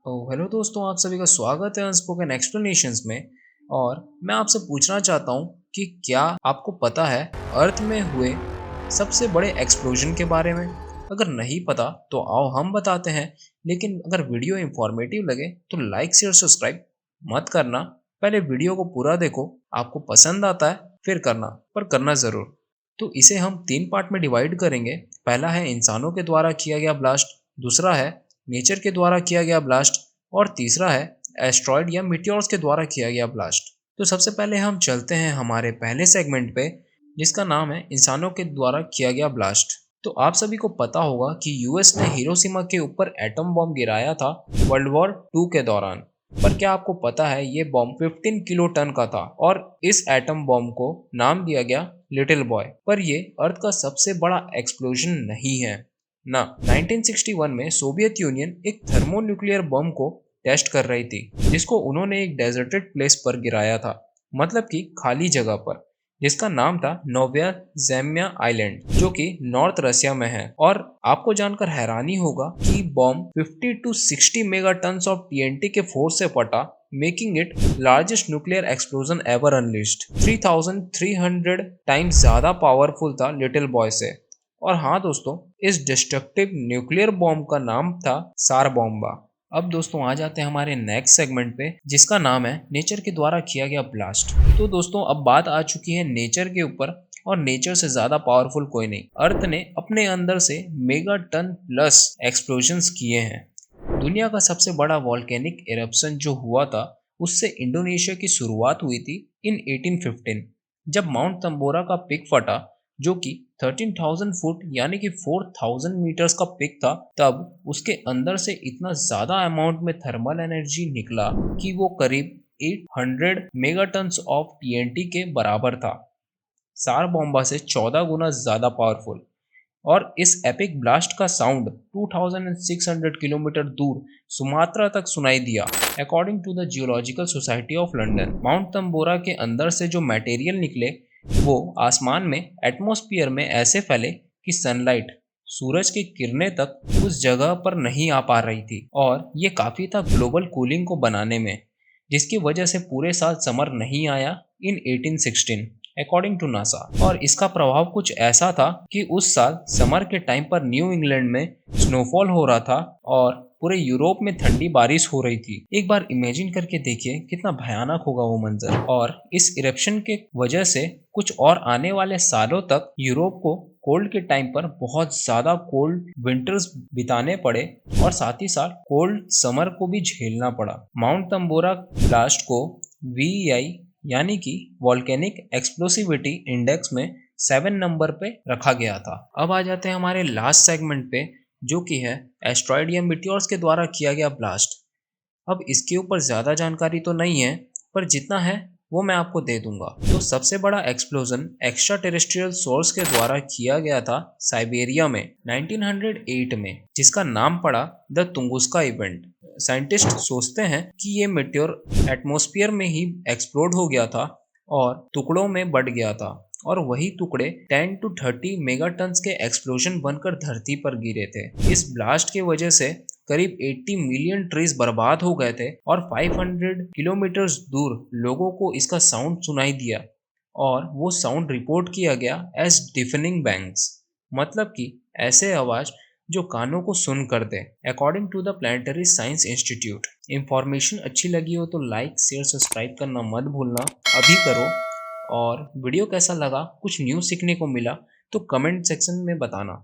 Hello दोस्तों, आप सभी का स्वागत है अनस्पोकन एक्सप्लेनेशंस में। और मैं आपसे पूछना चाहता हूँ कि क्या आपको पता है अर्थ में हुए सबसे बड़े एक्सप्लोजन के बारे में। अगर नहीं पता तो आओ हम बताते हैं। लेकिन अगर वीडियो इंफॉर्मेटिव लगे तो लाइक शेयर सब्सक्राइब मत करना। पहले वीडियो को पूरा देखो, आपको पसंद आता है फिर करना, पर करना ज़रूर। तो इसे हम तीन पार्ट में डिवाइड करेंगे। पहला है इंसानों के द्वारा किया गया ब्लास्ट, दूसरा है नेचर के द्वारा किया गया ब्लास्ट, और तीसरा है एस्ट्रॉयड या मीटियोर्स के द्वारा किया गया ब्लास्ट। तो सबसे पहले हम चलते हैं हमारे पहले सेगमेंट पे, जिसका नाम है इंसानों के द्वारा किया गया ब्लास्ट। तो आप सभी को पता होगा कि यूएस ने हिरोशिमा के ऊपर एटम बॉम्ब गिराया था वर्ल्ड वॉर 2 के दौरान। पर क्या आपको पता है ये बॉम्ब 15 किलो टन का था और इस एटम बॉम्ब को नाम दिया गया लिटिल बॉय। पर ये अर्थ का सबसे बड़ा एक्सप्लोजन नहीं है ना। 1961 में सोवियत यूनियन एक थर्मोन्यूक्लियर बम को टेस्ट कर रही थी, जिसको उन्होंने एक डेजर्टेड प्लेस पर गिराया था, मतलब कि खाली जगह पर, जिसका नाम था नोविया जेम्या आइलैंड, जो कि नॉर्थ रसिया में है। और आपको जानकर हैरानी होगा कि bomb 50 to 60 mega tons of TNT के फोर्स से फटा, making it largest nuclear explosion ever unleashed. 3300 times ज्यादा पावरफुल था लिटिल बॉय से। और हाँ दोस्तों, इस डिस्ट्रक्टिव न्यूक्लियर बॉम्ब का नाम था सार बॉम्बा। अब दोस्तों आ जाते हैं हमारे नेक्स्ट सेगमेंट पे, जिसका नाम है नेचर के द्वारा किया गया ब्लास्ट। तो दोस्तों अब बात आ चुकी है नेचर के ऊपर, और नेचर से ज्यादा पावरफुल कोई नहीं। अर्थ ने अपने अंदर से मेगा टन प्लस एक्सप्लोजन्स किए हैं। दुनिया का सबसे बड़ा वॉल्केनिक इरप्शन जो हुआ था, उससे इंडोनेशिया की शुरुआत हुई थी इन 1815, जब माउंट तंबोरा का पिक फटा, जो कि 13,000 फुट यानी कि 4,000 मीटर्स का पिक था। तब उसके अंदर से इतना ज्यादा अमाउंट में थर्मल एनर्जी निकला कि वो करीब 800 मेगाटन्स ऑफ टीएनटी के बराबर था, सार बॉम्बा से 14 गुना ज्यादा पावरफुल। और इस एपिक ब्लास्ट का साउंड 2600 किलोमीटर दूर सुमात्रा तक सुनाई दिया। According to the geological society of London, mount Tambora के अंदर से जो मटेरियल निकले वो आसमान में एटमॉस्फेयर में ऐसे फैले कि सनलाइट, सूरज की किरणें तक उस जगह पर नहीं आ पा रही थी। और ये काफी था ग्लोबल कूलिंग को बनाने में, जिसकी वजह से पूरे साल समर नहीं आया इन 1816 अकॉर्डिंग टू नासा। और इसका प्रभाव कुछ ऐसा था कि उस साल समर के टाइम पर न्यू इंग्लैंड में स्नोफॉल हो रहा था और पूरे यूरोप में ठंडी बारिश हो रही थी। एक बार इमेजिन करके देखिए कितना भयानक होगा वो मंजर। और इस इरप्शन के वजह से कुछ और आने वाले सालों तक यूरोप को कोल्ड के टाइम पर बहुत ज्यादा कोल्ड विंटर्स बिताने पड़े, और साथ ही साथ कोल्ड समर को भी झेलना पड़ा। माउंट तंबोरा ब्लास्ट को VEI यानी कि वॉल्केनिक एक्सप्लोसिविटी इंडेक्स में 7 नंबर पे रखा गया था। अब आ जाते हैं हमारे लास्ट सेगमेंट पे, जो कि है एस्ट्रॉयड या मिटियोर्स के द्वारा किया गया ब्लास्ट। अब इसके ऊपर ज़्यादा जानकारी तो नहीं है, पर जितना है वो मैं आपको दे दूंगा। तो सबसे बड़ा एक्सप्लोजन एक्स्ट्रा टेरेस्ट्रियल सोर्स के द्वारा किया गया था साइबेरिया में 1908 में, जिसका नाम पड़ा द तुंगुस्का इवेंट। साइंटिस्ट सोचते हैं कि ये मेट्योर एटमॉस्फेयर में ही एक्सप्लोड हो गया था और टुकड़ों में बट गया था, और वही टुकड़े 10 टू 30 मेगाटन्स के एक्सप्लोजन बनकर धरती पर गिरे थे। इस ब्लास्ट के वजह से करीब 80 मिलियन ट्रीज बर्बाद हो गए थे, और 500 किलोमीटर दूर लोगों को इसका साउंड सुनाई दिया, और वो साउंड रिपोर्ट किया गया एज डिफनिंग बैंग्स, मतलब कि ऐसे आवाज जो कानों को सुन कर दे, according to the planetary science institute. Information अच्छी लगी हो तो लाइक शेयर सब्सक्राइब करना मत भूलना, अभी करो। और वीडियो कैसा लगा, कुछ न्यू सीखने को मिला तो कमेंट सेक्शन में बताना।